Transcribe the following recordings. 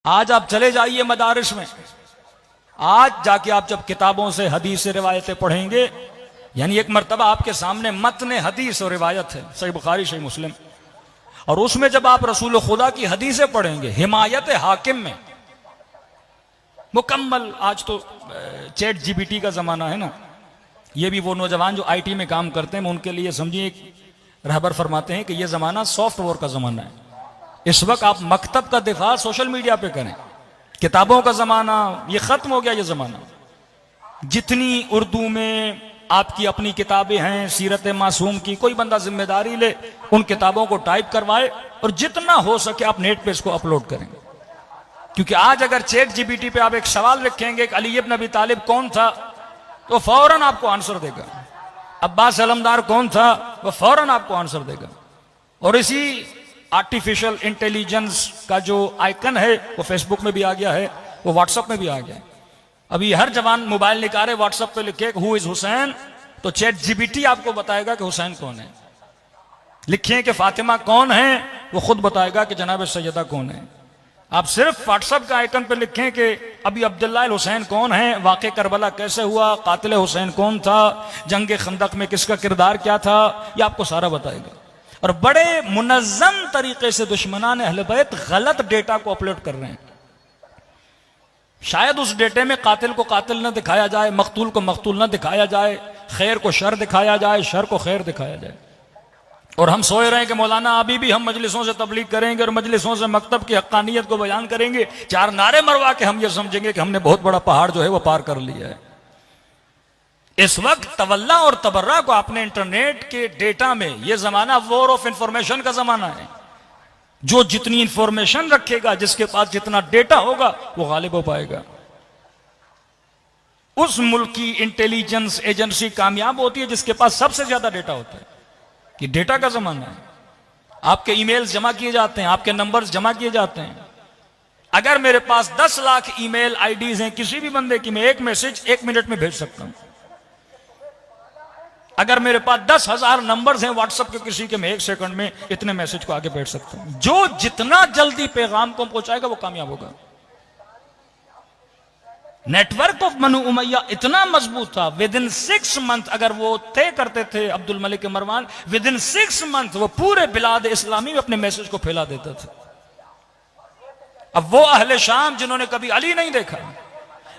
आज आप चले जाइए मदारिस में, आज जाके आप जब किताबों से हदीस से रिवायतें पढ़ेंगे, यानी एक मर्तबा आपके सामने मतन हदीस और रिवायत है, सही बुखारी सही मुस्लिम, और उसमें जब आप रसूल खुदा की हदीसें पढ़ेंगे हिमायत हाकिम में मुकम्मल, आज तो चैट जीपीटी का जमाना है ना, ये भी वो नौजवान जो आईटी में काम करते हैं उनके लिए समझिए एक रहबर फरमाते हैं कि ये जमाना सॉफ्टवेयर का जमाना है। इस वक्त आप मकतब का दिफा सोशल मीडिया पे करें, किताबों का जमाना ये खत्म हो गया। ये जमाना जितनी उर्दू में आपकी अपनी किताबें हैं सीरत मासूम की, कोई बंदा जिम्मेदारी ले उन किताबों को टाइप करवाए और जितना हो सके आप नेट पे इसको अपलोड करें। क्योंकि आज अगर चैट जीपीटी पे आप एक सवाल लिखेंगे कि अली इब्न अबी तालिब कौन था, तो फौरन आपको आंसर देगा। अब्बास अलमदार कौन था, वो फौरन आपको आंसर देगा। और इसी आर्टिफिशियल इंटेलिजेंस का जो आइकन है वो फेसबुक में भी आ गया है, वो व्हाट्सएप में भी आ गया है। अभी हर जवान मोबाइल निकाले, व्हाट्सएप पे लिखे हु इज हुसैन, तो चैट जीपीटी आपको बताएगा कि हुसैन कौन है। लिखिए कि फातिमा कौन है, वो खुद बताएगा कि जनाब सैयदा कौन है। आप सिर्फ व्हाट्सएप का आइकन पे लिखें कि अभी अब्दुल्लाह हुसैन कौन है, वाक़े करबला कैसे हुआ, कातिल हुसैन कौन था, जंग खंदक में किसका किरदार क्या था, ये आपको सारा बताएगा। और बड़े मुनज़्ज़म तरीके से दुश्मनान अहले बैत गलत डेटा को अपलोड कर रहे हैं। शायद उस डेटे में कातिल को कातिल न दिखाया जाए, मकतूल को मकतूल न दिखाया जाए, खैर को शर दिखाया जाए, शर को खैर दिखाया जाए। और हम सोच रहे हैं कि मौलाना अभी भी हम मजलिसों से तबलीग करेंगे और मजलिसों से मकतब की हक्कानियत को बयान करेंगे, चार नारे मरवा के हम ये समझेंगे कि हमने बहुत बड़ा पहाड़ जो है वो पार कर लिया है। इस वक्त तवल्ला और तबर्रा को आपने इंटरनेट के डेटा में, यह जमाना वॉर ऑफ इंफॉर्मेशन का जमाना है। जो जितनी इंफॉर्मेशन रखेगा, जिसके पास जितना डेटा होगा, वो गालिब हो पाएगा। उस मुल्क की इंटेलिजेंस एजेंसी कामयाब होती है जिसके पास सबसे ज्यादा डेटा होता है। कि डेटा का जमाना है। आपके ईमेल्स जमा किए जाते हैं, आपके नंबर्स जमा किए जाते हैं। अगर मेरे पास 10 लाख ईमेल आईडीज हैं किसी भी बंदे की, मैं एक मैसेज 1 मिनट में भेज सकता हूं। अगर मेरे पास 10,000 नंबर्स हैं व्हाट्सएप के किसी के, मैं 1 सेकंड में इतने मैसेज को आगे भेज सकता हूं। जो जितना जल्दी पैगाम को पहुंचाएगा वो कामयाब होगा। नेटवर्क ऑफ बनु उमैया इतना मजबूत था, विद इन 6 मंथ अगर वो तय करते थे Abdul Malik Marwan, with in 6 month वो पूरे बिलाद इस्लामी में अपने मैसेज को फैला देता था। अब वो अहले शाम जिन्होंने कभी अली नहीं देखा,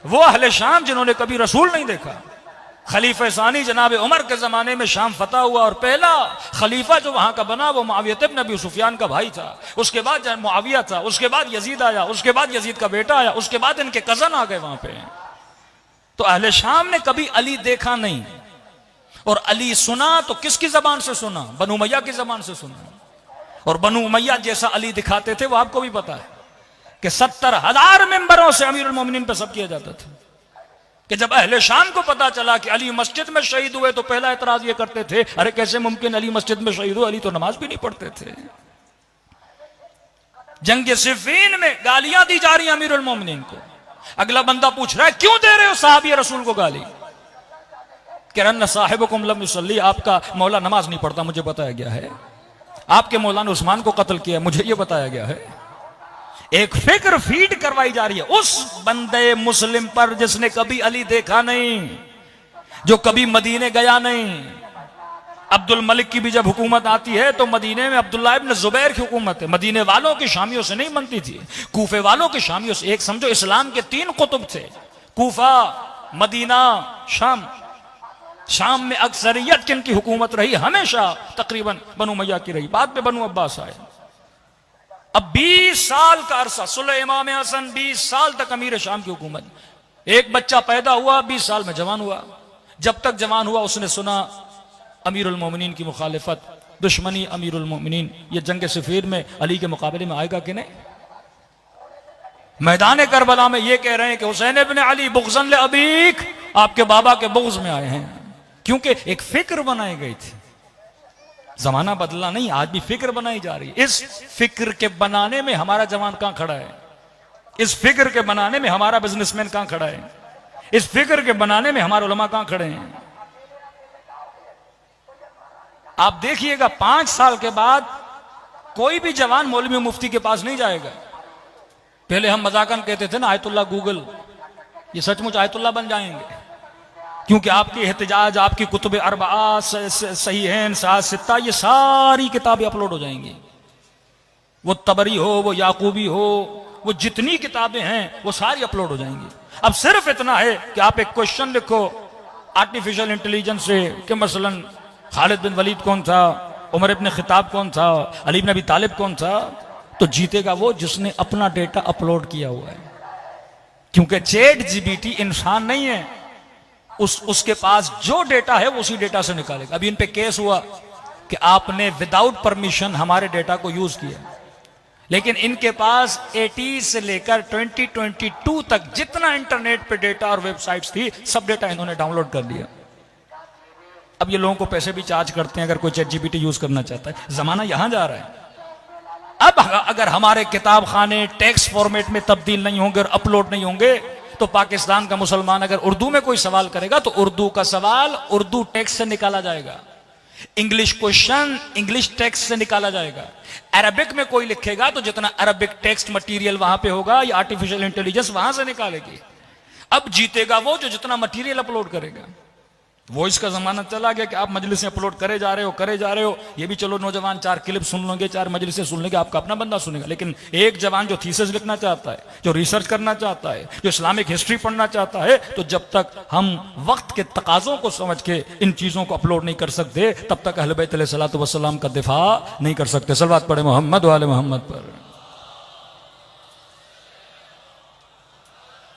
वो अहले शाम जिन्होंने कभी रसूल नहीं देखा, खलीफा सानी जनाब उमर के जमाने में शाम फतह हुआ और पहला खलीफा जो वहां का बना वो मुआविया इब्न अबी सुफियान का भाई था। उसके बाद मुआविया था, उसके बाद यजीद आया, उसके बाद यजीद का बेटा आया, उसके बाद इनके कजन आ गए वहां पे। तो अहले शाम ने कभी अली देखा नहीं, और अली सुना तो किसकी जबान से सुना? बनु उमैया की जबान से सुना। और बनु उमैया जैसा अली दिखाते थे वो आपको भी पता है कि 70,000 मेंबरों से अमीरुल मोमिनीन पर सब किया जाता था। कि जब अहले शाम को पता चला कि अली मस्जिद में शहीद हुए तो पहला एतराज ये करते थे, अरे कैसे मुमकिन अली मस्जिद में शहीद हुए, अली तो नमाज भी नहीं पढ़ते थे। जंग सिफ़ीन में गालियां दी जा रही अमीरुल मोमिनीन को। अगला बंदा पूछ रहा है क्यों दे रहे हो साहबी रसूल को गाली? किरन साहिबुकुम लम युसल्ली, आपका मौला नमाज नहीं पढ़ता मुझे बताया गया है। आपके मौला ने उस्मान को कत्ल किया मुझे यह बताया गया है। एक फिक्र फीड करवाई जा रही है उस बंदे मुस्लिम पर जिसने कभी अली देखा नहीं, जो कभी मदीने गया नहीं। अब्दुल मलिक की भी जब हुकूमत आती है तो मदीने में अब्दुल्लाह इब्न जुबैर की हुकूमत है। मदीने वालों की शामियों से नहीं बनती थी, कूफे वालों की शामियों से। एक समझो इस्लाम के 3 कुतुब थे, कूफा, मदीना, शाम। शाम में अक्सरियत किनकी हुकूमत रही? हमेशा तकरीबन बनु उमैया की रही, बाद में बनु अब्बास आए। अब 20 साल का अरसा, सुलह इमाम हसन 20 साल तक अमीर शाम की हुकूमत। एक बच्चा पैदा हुआ 20 साल में जवान हुआ। जब तक जवान हुआ उसने सुना अमीरुल मोमिनीन की मुखालिफत, दुश्मनी अमीरुल मोमिनीन। ये जंग सिफ़ीन में अली के मुकाबले में आएगा कि नहीं? मैदान करबला में ये कह रहे हैं कि हुसैन इब्न अली बुग़्ज़न ले अबीक, आपके बाबा के बुग़्ज़ में आए हैं। क्योंकि एक फिक्र बनाई गई थी। जमाना बदला नहीं, आज भी फिक्र बनाई जा रही है। इस फिक्र के बनाने में हमारा जवान कहां खड़ा है? इस फिक्र के बनाने में हमारा बिजनेसमैन कहां खड़ा है? इस फिक्र के बनाने में हमारे उलमा कहां खड़े हैं? आप देखिएगा 5 साल के बाद कोई भी जवान मौलवी मुफ्ती के पास नहीं जाएगा। पहले हम मजाकन कहते थे ना आयतुल्लाह गूगल, ये सचमुच आयतुल्लाह बन जाएंगे, क्योंकि आपकी एहतजाज, आपकी कुतुब अरबा, सहीहैन, सित्ता, ये सारी किताबें अपलोड हो जाएंगी। वो तबरी हो, वो याकूबी हो, वो जितनी किताबें हैं वो सारी अपलोड हो जाएंगी। अब सिर्फ इतना है कि आप एक क्वेश्चन लिखो आर्टिफिशियल इंटेलिजेंस से कि मसलन खालिद बिन वलीद कौन था, उमर इब्न खिताब कौन था, अली इब्न अबी तालिब कौन था, तो जीतेगा वो जिसने अपना डेटा अपलोड किया हुआ है। क्योंकि चैट जीपीटी इंसान नहीं है, उसके पास जो डेटा है वो उसी डेटा से निकालेगा। अभी इन पे केस हुआ कि आपने विदाउट परमिशन हमारे डेटा को यूज किया, लेकिन इनके पास 80 से लेकर 2022 तक जितना इंटरनेट पे डेटा और वेबसाइट्स थी सब डेटा इन्होंने डाउनलोड कर लिया। अब ये लोगों को पैसे भी चार्ज करते हैं अगर कोई चैट जीपीटी यूज करना चाहता है। जमाना यहां जा रहा है। अब अगर हमारे किताब खाने टेक्स्ट फॉर्मेट में तब्दील नहीं होंगे और अपलोड नहीं होंगे तो पाकिस्तान का मुसलमान अगर उर्दू में कोई सवाल करेगा तो उर्दू का सवाल उर्दू टेक्स्ट से निकाला जाएगा, इंग्लिश क्वेश्चन इंग्लिश टेक्स्ट से निकाला जाएगा, अरबिक में कोई लिखेगा तो जितना अरबिक टेक्स्ट मटेरियल वहां पे होगा या आर्टिफिशियल इंटेलिजेंस वहां से निकालेगी। अब जीतेगा वो जो जितना मटेरियल अपलोड करेगा। वॉइस का जमाना चला गया कि आप मजलिसें अपलोड करे जा रहे हो, ये भी चलो नौजवान 4 क्लिप सुन लोगे, 4 मजलिसें सुन लेंगे, आपका अपना बंदा सुनेगा। लेकिन एक जवान जो थीसिस लिखना चाहता है, जो रिसर्च करना चाहता है, जो इस्लामिक हिस्ट्री पढ़ना चाहता है, तो जब तक हम वक्त के तकाजों को समझ के इन चीजों को अपलोड नहीं कर सकते तब तक अहले बैत अलैहिस्सलातु वस्सलाम का दिफा नहीं कर सकते। सलवात पढ़े मोहम्मद वाले मोहम्मद पर।